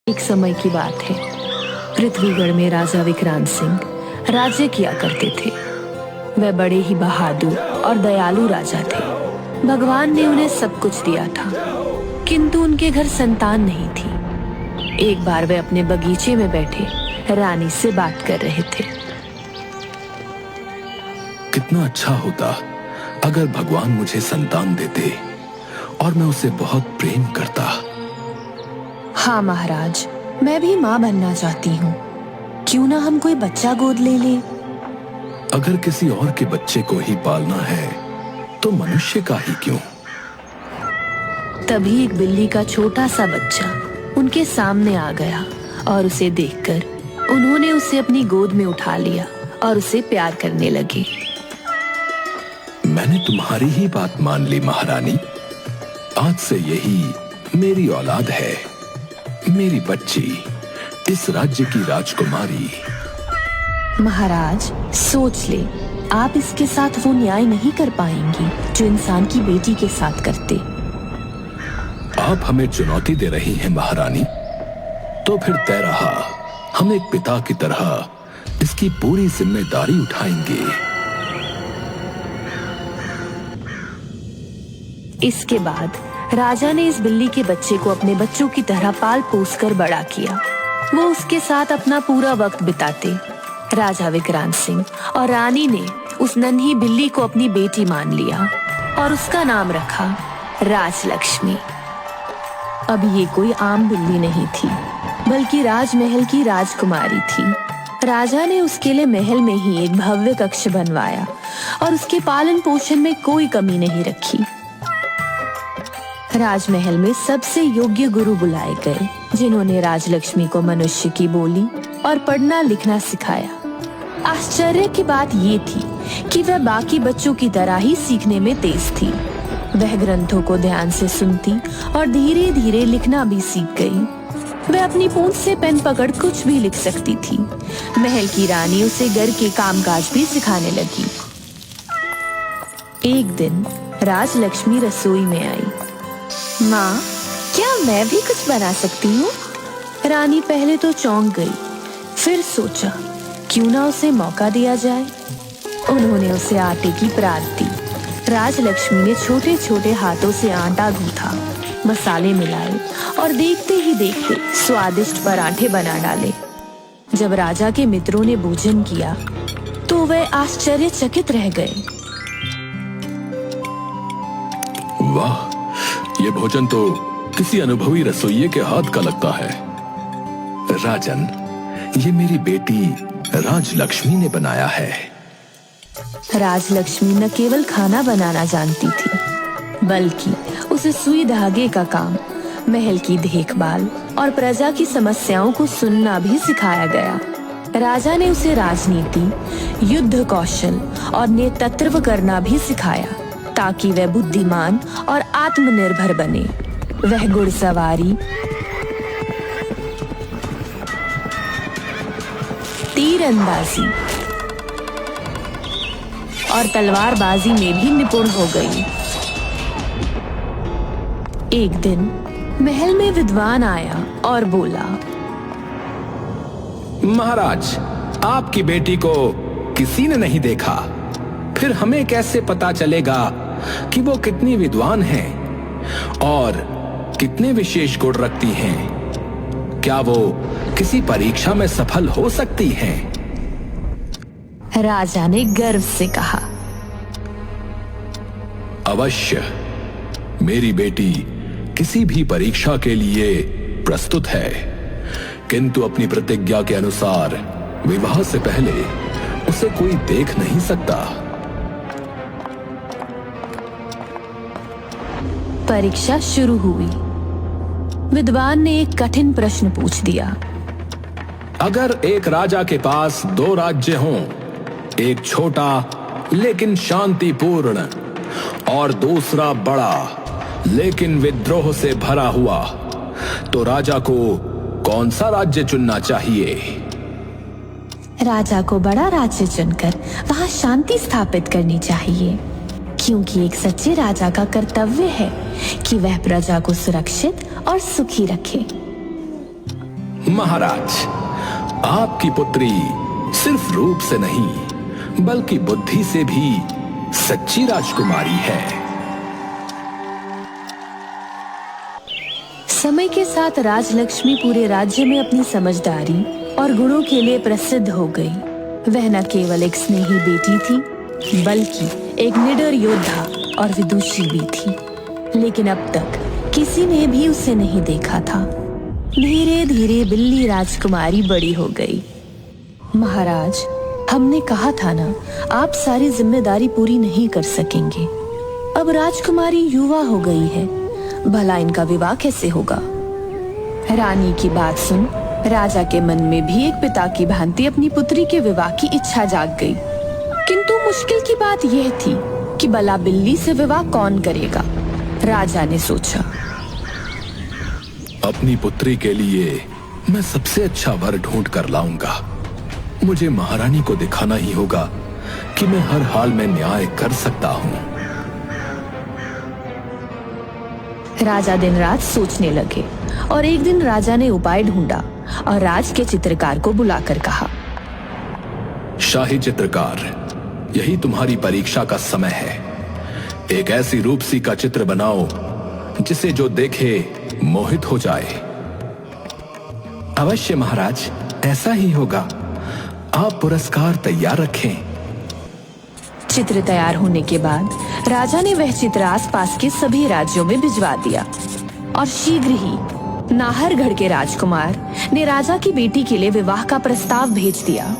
एक समय की बात है। पृथ्वीगढ़ में राजा विक्रांत सिंह राज्य किया करते थे। वह बड़े ही बहादुर और दयालु राजा थे। भगवान ने उन्हें सब कुछ दिया था, किंतु उनके घर संतान नहीं थी। एक बार वे अपने बगीचे में बैठे रानी से बात कर रहे थे। कितना अच्छा होता अगर भगवान मुझे संतान देते और मैं उसे बहुत प्रेम करता। हाँ महाराज, मैं भी माँ बनना चाहती हूँ। क्यों ना हम कोई बच्चा गोद ले ले। अगर किसी और के बच्चे को ही पालना है तो मनुष्य का ही क्यों। तभी एक बिल्ली का छोटा सा बच्चा उनके सामने आ गया और उसे देखकर उन्होंने उसे अपनी गोद में उठा लिया और उसे प्यार करने लगे। मैंने तुम्हारी ही बात मान ली महारानी। आज से यही मेरी औलाद है, मेरी बच्ची, इस राज्य की राजकुमारी। महाराज सोच ले, आप इसके साथ वो न्याय नहीं कर पाएंगी जो इंसान की बेटी के साथ करते। आप हमें चुनौती दे रही हैं महारानी, तो फिर तय रहा, हम एक पिता की तरह इसकी पूरी जिम्मेदारी उठाएंगे। इसके बाद राजा ने इस बिल्ली के बच्चे को अपने बच्चों की तरह पाल पोस कर बड़ा किया। वो उसके साथ अपना पूरा वक्त बिताते। राजा विक्रांत सिंह और रानी ने उस नन्ही बिल्ली को अपनी बेटी मान लिया और उसका नाम रखा राजलक्ष्मी। अब ये कोई आम बिल्ली नहीं थी, बल्कि राजमहल की राजकुमारी थी। राजा ने उसके लिए महल में ही एक भव्य कक्ष बनवाया और उसके पालन पोषण में कोई कमी नहीं रखी। राजमहल में सबसे योग्य गुरु बुलाए गए, जिन्होंने राजलक्ष्मी को मनुष्य की बोली और पढ़ना लिखना सिखाया। आश्चर्य की बात ये थी कि वह बाकी बच्चों की तरह ही सीखने में तेज थी। वह ग्रंथों को ध्यान से सुनती और धीरे धीरे लिखना भी सीख गई। वह अपनी पूंछ से पेन पकड़ कुछ भी लिख सकती थी। महल की रानी उसे घर के कामकाज भी सिखाने लगी। एक दिन राजलक्ष्मी रसोई में आई। माँ, क्या मैं भी कुछ बना सकती हूँ? रानी पहले तो चौंक गई, फिर सोचा क्यों ना उसे मौका दिया जाए। उन्होंने उसे आटे की परात दी। राजलक्ष्मी ने छोटे छोटे हाथों से आटा गूंथा, मसाले मिलाए और देखते ही देखते स्वादिष्ट पराठे बना डाले। जब राजा के मित्रों ने भोजन किया तो वह आश्चर्यचकित रह गए। वाह, ये भोजन तो किसी अनुभवी रसोइये के हाथ का लगता है। राजन, ये मेरी बेटी राजलक्ष्मी ने बनाया है। राजलक्ष्मी न केवल खाना बनाना जानती थी, बल्कि उसे सुई धागे का काम, महल की देखभाल और प्रजा की समस्याओं को सुनना भी सिखाया गया। राजा ने उसे राजनीति, युद्ध कौशल और नेतृत्व करना भी सिखाया, ताकि वह बुद्धिमान और आत्मनिर्भर बने। वह घुड़सवारी, तीरंदाजी और तलवारबाजी में भी निपुण हो गई। एक दिन महल में विद्वान आया और बोला, महाराज, आपकी बेटी को किसी ने नहीं देखा, फिर हमें कैसे पता चलेगा कि वो कितनी विद्वान हैं और कितने विशेष गुण रखती हैं? क्या वो किसी परीक्षा में सफल हो सकती हैं? राजा ने गर्व से कहा, अवश्य, मेरी बेटी किसी भी परीक्षा के लिए प्रस्तुत है, किंतु अपनी प्रतिज्ञा के अनुसार विवाह से पहले उसे कोई देख नहीं सकता। परीक्षा शुरू हुई। विद्वान ने एक कठिन प्रश्न पूछ दिया। अगर एक राजा के पास 2 राज्य हों, एक छोटा लेकिन शांतिपूर्ण और दूसरा बड़ा लेकिन विद्रोह से भरा हुआ, तो राजा को कौन सा राज्य चुनना चाहिए? राजा को बड़ा राज्य चुनकर वहां शांति स्थापित करनी चाहिए, क्योंकि एक सच्चे राजा का कर्तव्य है कि वह प्रजा को सुरक्षित और सुखी रखे। महाराज, आपकी पुत्री सिर्फ रूप से नहीं बल्कि बुद्धि से भी सच्ची राजकुमारी है। समय के साथ राजलक्ष्मी पूरे राज्य में अपनी समझदारी और गुणों के लिए प्रसिद्ध हो गई। वह न केवल एक स्नेही बेटी थी बल्कि एक निडर योद्धा और विदुषी भी थी। लेकिन अब तक किसी ने भी उसे नहीं देखा था। धीरे धीरे बिल्ली राजकुमारी बड़ी हो गई। महाराज, हमने कहा था ना, आप सारी जिम्मेदारी पूरी नहीं कर सकेंगे। अब राजकुमारी युवा हो गई है, भला इनका विवाह कैसे होगा? रानी की बात सुन राजा के मन में भी एक पिता की भांति अपनी पुत्री के विवाह की इच्छा जाग गई। किंतु मुश्किल की बात यह थी कि भला बिल्ली से विवाह कौन करेगा? राजा ने सोचा, अपनी पुत्री के लिए मैं सबसे अच्छा वर ढूंढ कर लाऊंगा। मुझे महारानी को दिखाना ही होगा कि मैं हर हाल में न्याय कर सकता हूं। राजा दिन रात सोचने लगे और एक दिन राजा ने उपाय ढूंढा और राज के चित्रकार को बुलाकर कहा, शाही चित्रकार, यही तुम्हारी परीक्षा का समय है। एक ऐसी रूपसी का चित्र बनाओ जिसे जो देखे मोहित हो जाए। अवश्य महाराज, ऐसा ही होगा। आप पुरस्कार तैयार रखें। चित्र तैयार होने के बाद राजा ने वह चित्र आसपास के सभी राज्यों में भिजवा दिया और शीघ्र ही नाहरगढ़ के राजकुमार ने राजा की बेटी के लिए विवाह का प्रस्ताव भेज दिया।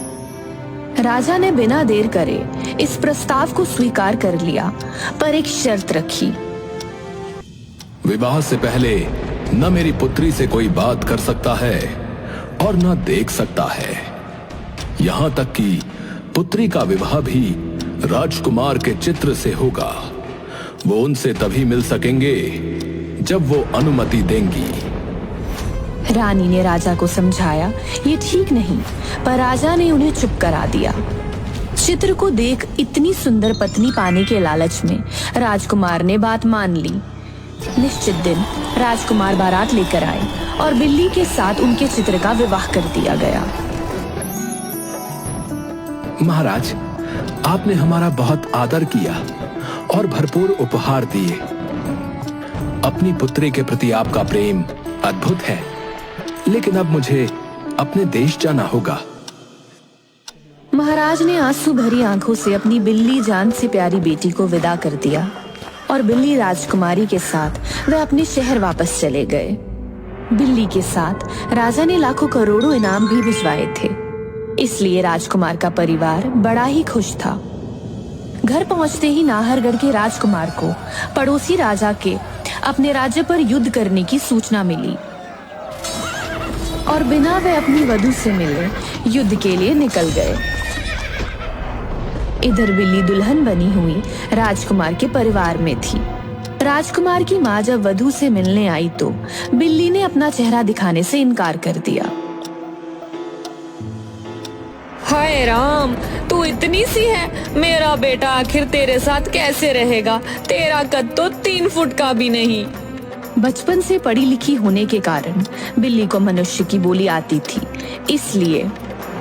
राजा ने बिना देर करे इस प्रस्ताव को स्वीकार कर लिया, पर एक शर्त रखी। विवाह से पहले न मेरी पुत्री से कोई बात कर सकता है और न देख सकता है। यहां तक कि पुत्री का विवाह भी राजकुमार के चित्र से होगा। वो उनसे तभी मिल सकेंगे जब वो अनुमति देंगी। रानी ने राजा को समझाया ये ठीक नहीं, पर राजा ने उन्हें चुप करा दिया। चित्र को देख इतनी सुंदर पत्नी पाने के लालच में राजकुमार ने बात मान ली। निश्चित दिन राजकुमार बारात लेकर आए और बिल्ली के साथ उनके चित्र का विवाह कर दिया गया। महाराज, आपने हमारा बहुत आदर किया और भरपूर उपहार दिए। अपनी पुत्री के प्रति आपका प्रेम अद्भुत है, लेकिन अब मुझे अपने देश जाना होगा। महाराज ने आंसू भरी आंखों से अपनी बिल्ली जान से प्यारी बेटी को विदा कर दिया और बिल्ली राजकुमारी के साथ वह अपने शहर वापस चले गए। बिल्ली के साथ राजा ने लाखों करोड़ों इनाम भी भिजवाए थे, इसलिए राजकुमार का परिवार बड़ा ही खुश था। घर पहुंचते ही नाहरगढ़ के राजकुमार को पड़ोसी राजा के अपने राज्य पर युद्ध करने की सूचना मिली और बिना वे अपनी वधू से मिले युद्ध के लिए निकल गए। इधर बिल्ली दुल्हन बनी हुई राजकुमार के परिवार में थी। राजकुमार की माँ जब वधू से मिलने आई तो बिल्ली ने अपना चेहरा दिखाने से इनकार कर दिया। हाय राम, तू इतनी सी है, मेरा बेटा आखिर तेरे साथ कैसे रहेगा? तेरा कद तो 3 फुट का भी नहीं। बचपन से पढ़ी लिखी होने के कारण बिल्ली को मनुष्य की बोली आती थी, इसलिए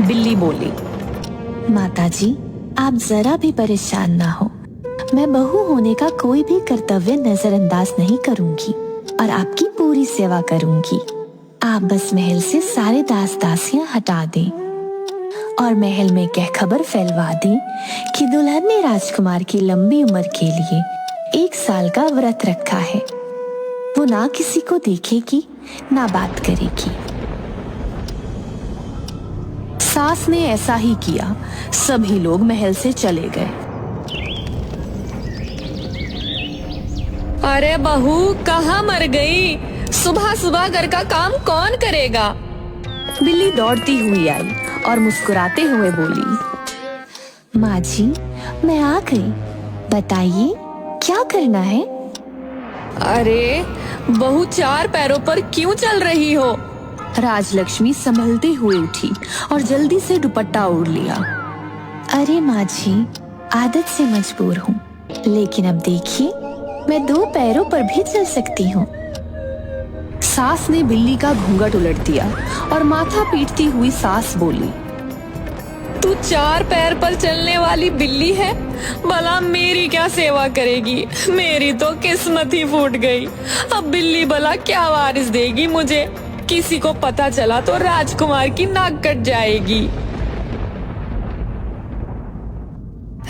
बिल्ली बोली, माताजी, आप जरा भी परेशान ना हो। मैं बहू होने का कोई भी कर्तव्य नजरअंदाज नहीं करूंगी और आपकी पूरी सेवा करूंगी। आप बस महल से सारे दास दासियां हटा दें और महल में कह खबर फैलवा दें कि दुल्हन ने राजकुमार की लंबी उम्र के लिए 1 साल का व्रत रखा है। वो ना किसी को देखेगी ना बात करेगी। सास ने ऐसा ही किया। सभी लोग महल से चले गए। अरे बहू, कहाँ मर गई? सुबह सुबह घर का काम कौन करेगा? बिल्ली दौड़ती हुई आई और मुस्कुराते हुए बोली, माँ जी, मैं आ गई। बताइए क्या करना है? अरे बहू, 4 पैरों पर क्यों चल रही हो? राजलक्ष्मी संभलते हुए उठी और जल्दी से दुपट्टा ओढ़ लिया। अरे माँ जी, आदत से मजबूर हूँ, लेकिन अब देखिए मैं 2 पैरों पर भी चल सकती हूँ। सास ने बिल्ली का घूंघट उलट दिया और माथा पीटती हुई सास बोली, तू 4 पैर पर चलने वाली बिल्ली है, भला मेरी क्या सेवा करेगी। मेरी तो किस्मत ही फूट गई। अब बिल्ली भला क्या वारिस देगी मुझे। किसी को पता चला तो राजकुमार की नाक कट जाएगी।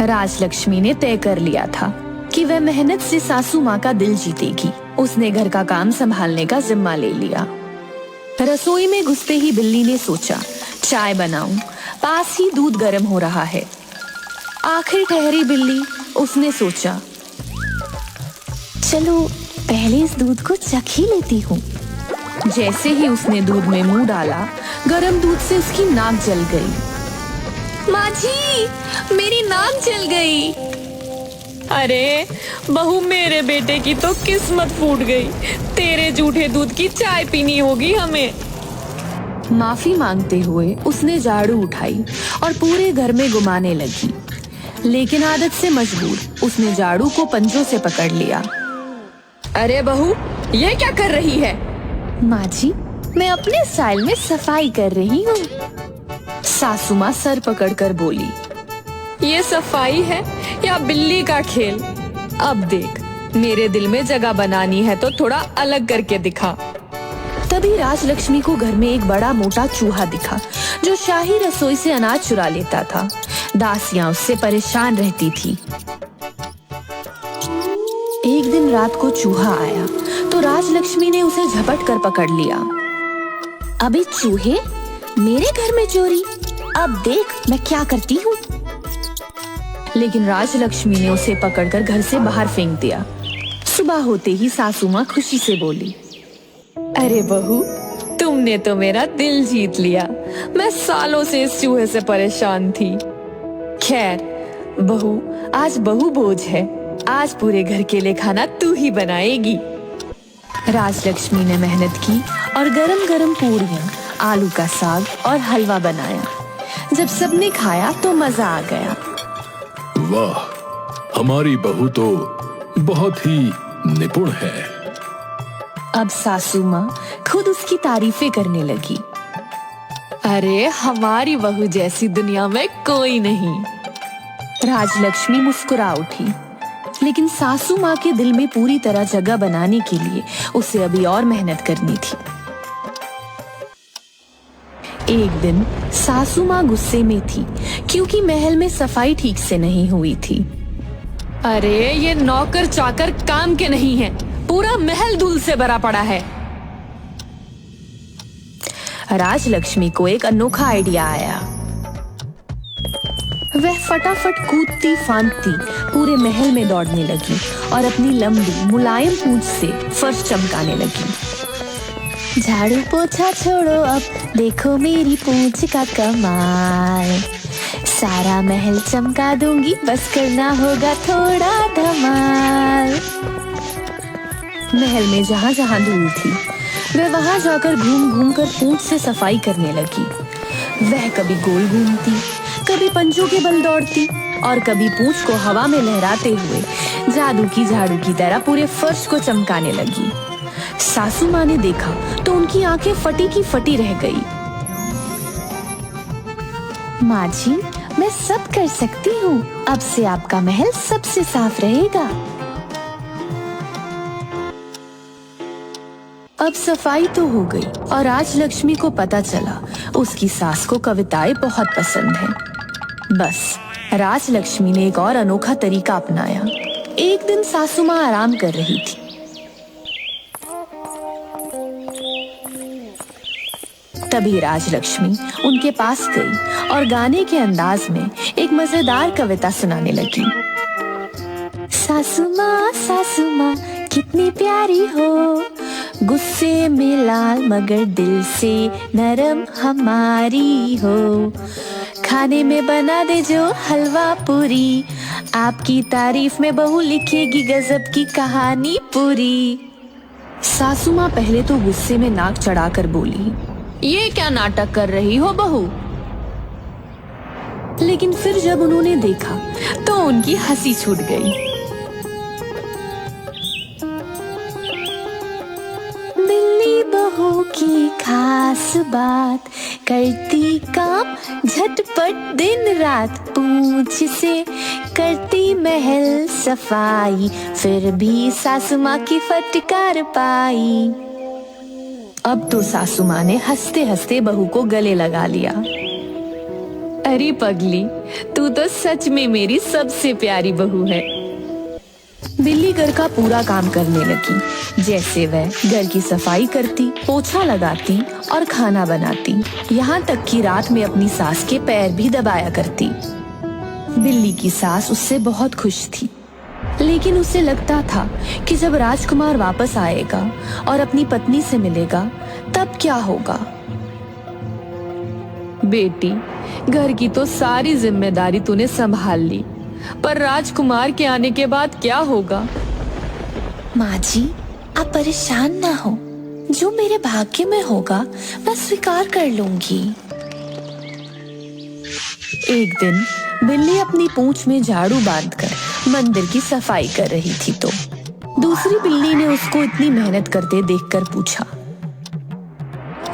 राजलक्ष्मी ने तय कर लिया था कि वह मेहनत से सासू माँ का दिल जीतेगी। उसने घर का काम संभालने का जिम्मा ले लिया। रसोई में घुसते ही बिल्ली ने सोचा, चाय बनाऊं, पास ही दूध गर्म हो रहा है। आखिर ठहरी बिल्ली, उसने सोचा, चलो पहले इस दूध को चख ही लेती हूँ। जैसे ही उसने दूध में मुंह डाला, गर्म दूध से उसकी नाक जल गई। माँ जी, मेरी नाक जल गई। अरे बहू, मेरे बेटे की तो किस्मत फूट गई। तेरे जूठे दूध की चाय पीनी होगी हमें। माफी मांगते हुए उसने झाड़ू उठाई और पूरे घर में घुमाने लगी, लेकिन आदत से मजबूर उसने झाड़ू को पंजों से पकड़ लिया। अरे बहू, ये क्या कर रही है? माँ जी, मैं अपने स्टाइल में सफाई कर रही हूँ। सासू माँ सर पकड़कर बोली, ये सफाई है या बिल्ली का खेल? अब देख, मेरे दिल में जगह बनानी है तो थोड़ा अलग करके दिखा। तभी राजलक्ष्मी को घर में एक बड़ा मोटा चूहा दिखा जो शाही रसोई से अनाज चुरा लेता था। दासियां उससे परेशान रहती थी। एक दिन रात को चूहा आया तो राजलक्ष्मी ने उसे झपट कर पकड़ लिया। अबे चूहे, मेरे घर में चोरी, अब देख मैं क्या करती हूँ। लेकिन राजलक्ष्मी ने उसे पकड़कर घर से बाहर फेंक दिया। सुबह होते ही सासू माँ खुशी से बोली, अरे बहू, तुमने तो मेरा दिल जीत लिया। मैं सालों से इस चूहे से परेशान थी। खैर बहू, आज बहू बोझ है। आज पूरे घर के लिए खाना तू ही बनाएगी। राजलक्ष्मी ने मेहनत की और गरम गरम पूरियां, आलू का साग और हलवा बनाया। जब सबने खाया तो मजा आ गया। वाह, हमारी बहू तो बहुत ही निपुण है। अब सासू माँ खुद उसकी तारीफें करने लगी। अरे हमारी बहू जैसी दुनिया में कोई नहीं। राजलक्ष्मी मुस्कुरा उठी, लेकिन सासू माँ के दिल में पूरी तरह जगह बनाने के लिए उसे अभी और मेहनत करनी थी। एक दिन सासू माँ गुस्से में थी क्योंकि महल में सफाई ठीक से नहीं हुई थी। अरे ये नौकर चाकर काम के नहीं हैं, पूरा महल धूल से भरा पड़ा है। राजलक्ष्मी को एक अनोखा आइडिया आया। वह फटाफट कूदती फांदती पूरे महल में दौड़ने लगी और अपनी लंबी मुलायम पूंछ से फर्श चमकाने लगी। झाड़ू पोछा छोड़ो, अब देखो मेरी पूंछ का कमाल। सारा महल चमका दूंगी, बस करना होगा थोड़ा धमाल। महल में जहाँ जहाँ धूल थी, वह वहां जाकर घूम घूम कर पूंछ से सफाई करने लगी। वह कभी गोल घूमती, कभी पंजों के बल दौड़ती और कभी पूंछ को हवा में लहराते हुए जादू की झाड़ू की तरह पूरे फर्श को चमकाने लगी। सासू माँ ने देखा तो उनकी आंखें फटी की फटी रह गई। माँ जी, मैं सब कर सकती हूँ। अब से आपका महल सबसे साफ रहेगा। अब सफाई तो हो गई और राजलक्ष्मी को पता चला उसकी सास को कविताएं बहुत पसंद हैं। बस राजलक्ष्मी ने एक और अनोखा तरीका अपनाया। एक दिन सासू माँ आराम कर रही थी। तभी राजलक्ष्मी उनके पास गई और गाने के अंदाज में एक मजेदार कविता सुनाने लगी। सासू माँ कितनी प्यारी हो, गुस्से में लाल मगर दिल से नरम हमारी हो। खाने में बना दे जो हलवा पूरी, आपकी तारीफ में बहू लिखेगी गजब की कहानी पूरी। सासू माँ पहले तो गुस्से में नाक चढ़ाकर बोली, ये क्या नाटक कर रही हो बहू? लेकिन फिर जब उन्होंने देखा तो उनकी हंसी छूट गई। बिल्ली सास बात करती काम झटपट दिन रात, पूंछ से करती महल सफाई, फिर भी सासू माँ की फटकार पाई। अब तो सासू माँ ने हंसते हंसते बहू को गले लगा लिया। अरे पगली, तू तो सच में मेरी सबसे प्यारी बहू है। बिल्ली घर का पूरा काम करने लगी, जैसे वह घर की सफाई करती, पोछा लगाती और खाना बनाती, यहाँ तक कि रात में अपनी सास के पैर भी दबाया करती। बिल्ली की सास उससे बहुत खुश थी, लेकिन उसे लगता था कि जब राजकुमार वापस आएगा और अपनी पत्नी से मिलेगा तब क्या होगा। बेटी, घर की तो सारी जिम्मेदारी तूने संभाल ली, पर राजकुमार के आने के बाद क्या होगा? माँ जी, आप परेशान ना हो, जो मेरे भाग्य में होगा मैं स्वीकार कर लूंगी। एक दिन बिल्ली अपनी पूंछ में झाड़ू बांधकर मंदिर की सफाई कर रही थी तो दूसरी बिल्ली ने उसको इतनी मेहनत करते देखकर पूछा,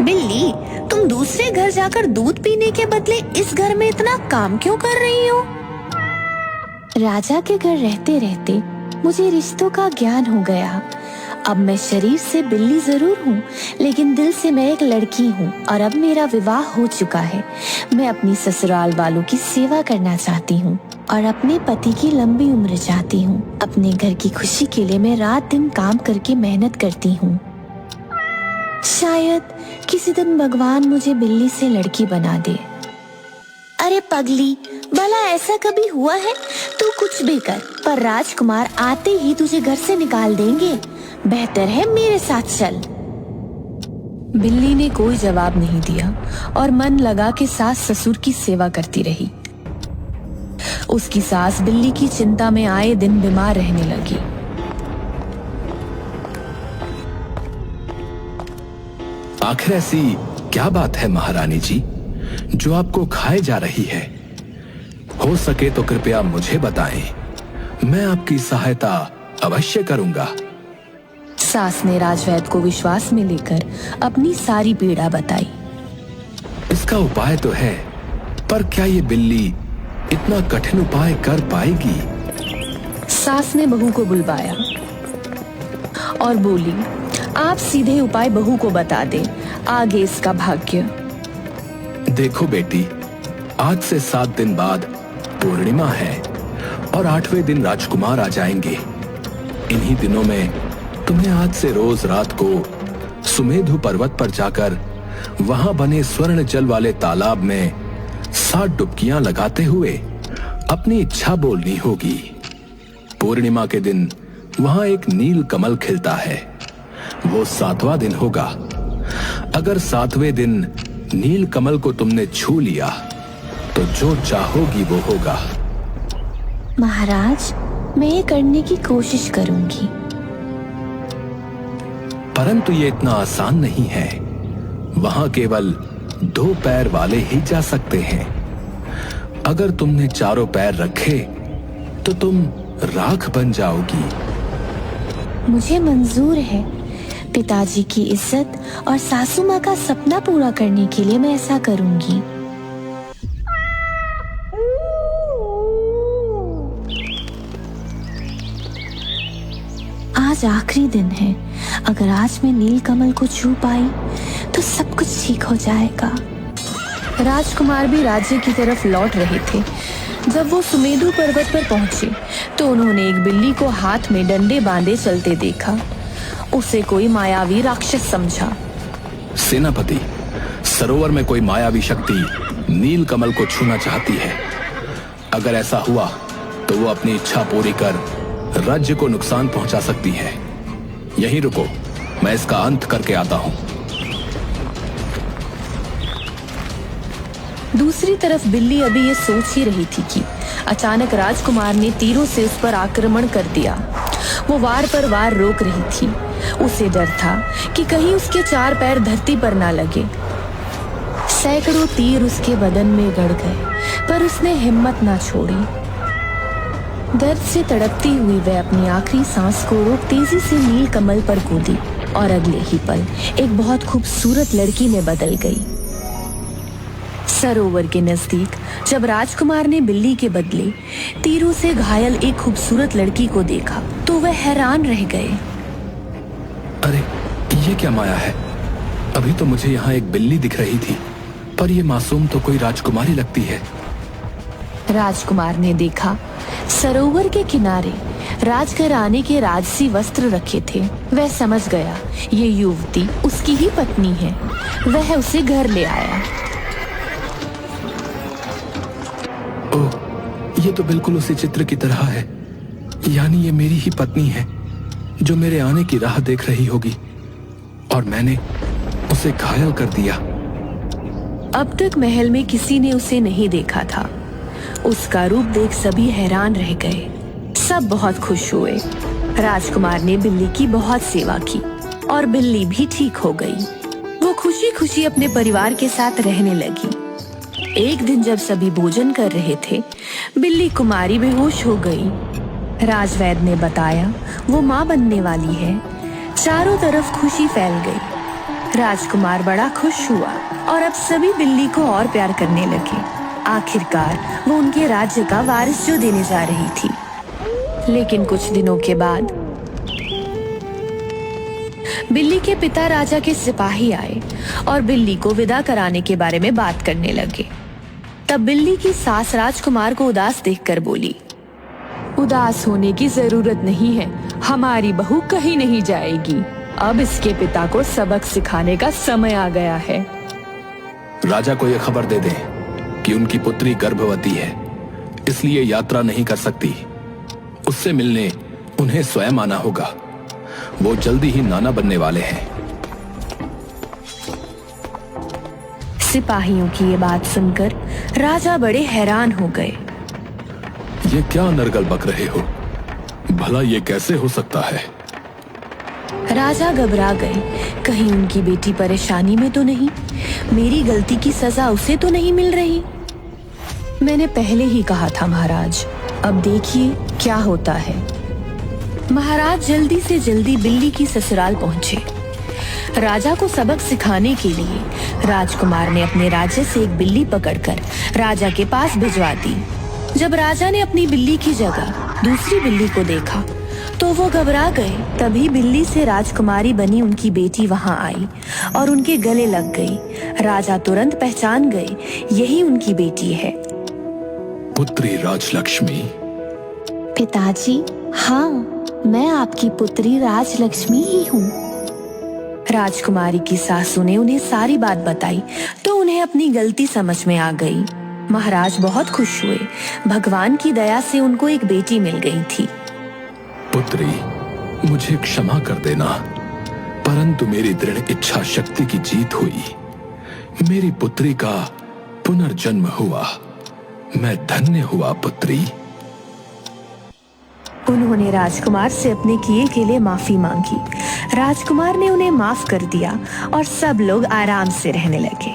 बिल्ली, तुम दूसरे घर जाकर दूध पीने के बदले इस घर में इतना काम क्यों कर रही हो? राजा के घर रहते रहते मुझे रिश्तों का ज्ञान हो गया। अब मैं शरीर से बिल्ली जरूर हूँ, लेकिन दिल से मैं एक लड़की हूँ और अब मेरा विवाह हो चुका है। मैं अपनी ससुराल वालों की सेवा करना चाहती हूँ और अपने पति की लंबी उम्र चाहती हूँ। अपने घर की खुशी के लिए मैं रात दिन काम करके मेहनत करती हूँ। शायद किसी दिन भगवान मुझे बिल्ली से लड़की बना दे। अरे पगली, भला ऐसा कभी हुआ है? तू कुछ भी कर, पर राजकुमार आते ही तुझे घर से निकाल देंगे। बेहतर है मेरे साथ चल। बिल्ली ने कोई जवाब नहीं दिया और मन लगा के सास ससुर की सेवा करती रही। उसकी सास बिल्ली की चिंता में आए दिन बीमार रहने लगी। आखिर ऐसी क्या बात है महारानी जी जो आपको खाए जा रही है? हो सके तो कृपया मुझे बताएं, मैं आपकी सहायता अवश्य करूंगा। सास ने राजवैद्य को विश्वास में लेकर अपनी सारी पीड़ा बताई। इसका उपाय तो है, पर क्या ये बिल्ली इतना कठिन उपाय कर पाएगी? सास ने बहू को बुलवाया और बोली, आप सीधे उपाय बहू को बता दें, आगे इसका भाग्य। देखो बेटी, आज से 7 दिन बाद पूर्णिमा है और 8वें दिन राजकुमार आ जाएंगे। इन्हीं दिनों में तुम्हें आज से रोज रात को सुमेधु पर्वत पर जाकर वहां बने स्वर्ण जल वाले तालाब में 7 डुबकियां लगाते हुए अपनी इच्छा बोलनी होगी। पूर्णिमा के दिन वहां एक नील कमल खिलता है, वो 7वां दिन होगा। अगर 7वें दिन नील कमल को तुमने छू लिया तो जो चाहोगी वो होगा। महाराज, मैं ये करने की कोशिश करूंगी। परंतु ये इतना आसान नहीं है। वहां केवल 2 पैर वाले ही जा सकते हैं। अगर तुमने 4 पैर रखे तो तुम राख बन जाओगी। मुझे मंजूर है। पिताजी की इज्जत और सासू माँ का सपना पूरा करने के लिए मैं ऐसा करूंगी। आज आखिरी दिन है। अगर आज मैं नील कमल को छू पाई तो सब कुछ ठीक हो जाएगा। राजकुमार भी राज्य की तरफ लौट रहे थे। जब वो सुमेधु पर्वत पर पहुंचे तो उन्होंने एक बिल्ली को हाथ में डंडे बांधे चलते देखा। उसे कोई मायावी राक्षस समझा। सेनापति, सरोवर में कोई मायावी शक्ति नील कमल को छूना चाहती है। अगर ऐसा हुआ तो वो अपनी इच्छा पूरी कर राज्य को नुकसान पहुंचा सकती है। यहीं रुको, मैं इसका अंत करके आता हूं। दूसरी तरफ बिल्ली अभी ये सोच ही रही थी कि अचानक राजकुमार ने तीरों से उस पर आक्रमण कर दिया। वो वार पर वार रोक रही थी। उसे डर था कि कहीं उसके 4 पैर धरती पर ना लगे। सैकड़ों तीर उसके बदन में गड़ गए, पर उसने हिम्मत ना छोड़ी। दर्द से तड़पती हुई वह अपनी आखिरी सांस को रोक तेजी से नील कमल पर कूदी। और अगले ही पल एक बहुत खूबसूरत लड़की में बदल गई। सरोवर के नजदीक जब राजकुमार ने बिल्ली के बदले तीरों से घायल एक खूबसूरत लड़की को देखा तो वह हैरान रह गए। अरे ये क्या माया है? अभी तो मुझे यहाँ एक बिल्ली दिख रही थी, पर ये मासूम तो कोई राजकुमारी लगती है। राजकुमार ने देखा सरोवर के किनारे राजघराने के राजसी वस्त्र रखे थे। वह समझ गया ये युवती उसकी ही पत्नी है। वह उसे घर ले आया। ओह, ये तो बिल्कुल उसी चित्र की तरह है। यानी ये मेरी ही पत्नी है जो मेरे आने की राह देख रही होगी, और मैंने उसे घायल कर दिया। अब तक महल में किसी ने उसे नहीं देखा था। उसका रूप देख सभी हैरान रह गए। सब बहुत खुश हुए। राजकुमार ने बिल्ली की बहुत सेवा की और बिल्ली भी ठीक हो गई। वो खुशी खुशी अपने परिवार के साथ रहने लगी। एक दिन जब सभी भोजन कर रहे थे, बिल्ली कुमारी बेहोश हो गई। राजवैद्य ने बताया वो माँ बनने वाली है। चारों तरफ खुशी फैल गई। राजकुमार बड़ा खुश हुआ और अब सभी बिल्ली को और प्यार करने लगे। आखिरकार वो उनके राज्य का वारिस जो देने जा रही थी। लेकिन कुछ दिनों के बाद बिल्ली के पिता राजा के सिपाही आए और बिल्ली को विदा कराने के बारे में बात करने लगे। तब बिल्ली की सास राजकुमार को उदास देखकर बोली, उदास होने की जरूरत नहीं है, हमारी बहू कहीं नहीं जाएगी। अब इसके पिता को सबक सिखाने का समय आ गया है। राजा को यह खबर दे दें कि उनकी पुत्री गर्भवती है, इसलिए यात्रा नहीं कर सकती। उससे मिलने उन्हें स्वयं आना होगा। वो जल्दी ही नाना बनने वाले हैं। सिपाहियों की ये बात सुनकर राजा बड़े हैरान हो गए। ये क्या नरगल बक रहे हो? भला ये कैसे हो सकता है? राजा घबरा गए। कहीं उनकी बेटी परेशानी में तो नहीं? मेरी गलती की सजा उसे तो नहीं मिल रही? मैंने पहले ही कहा था महाराज, अब देखिए क्या होता है। महाराज जल्दी से जल्दी बिल्ली की ससुराल पहुंचे। राजा को सबक सिखाने के लिए राजकुमार ने अपने राज्य से एक बिल्ली पकड़कर राजा के पास भिजवा दी। जब राजा ने अपनी बिल्ली की जगह दूसरी बिल्ली को देखा तो वो घबरा गए। तभी बिल्ली से राजकुमारी बनी उनकी बेटी वहां आई और उनके गले लग गई। राजा तुरंत पहचान गए, यही उनकी बेटी है। पुत्री राजलक्ष्मी। पिताजी, हाँ, मैं आपकी पुत्री राजलक्ष्मी ही हूँ। राजकुमारी की सासू ने उन्हें सारी बात बताई तो उन्हें अपनी गलती समझ में आ गई। महाराज बहुत खुश हुए। भगवान की दया से उनको एक बेटी मिल गई थी। पुत्री, मुझे क्षमा कर देना, परंतु मेरी दृढ़ इच्छा शक्ति की जीत हुई। मेरी पुत्री का पुनर्जन्म हुआ। मैं धन्य हुआ पुत्री। उन्होंने राजकुमार से अपने किए के लिए माफी मांगी। राजकुमार ने उन्हें माफ कर दिया और सब लोग आराम से रहने लगे।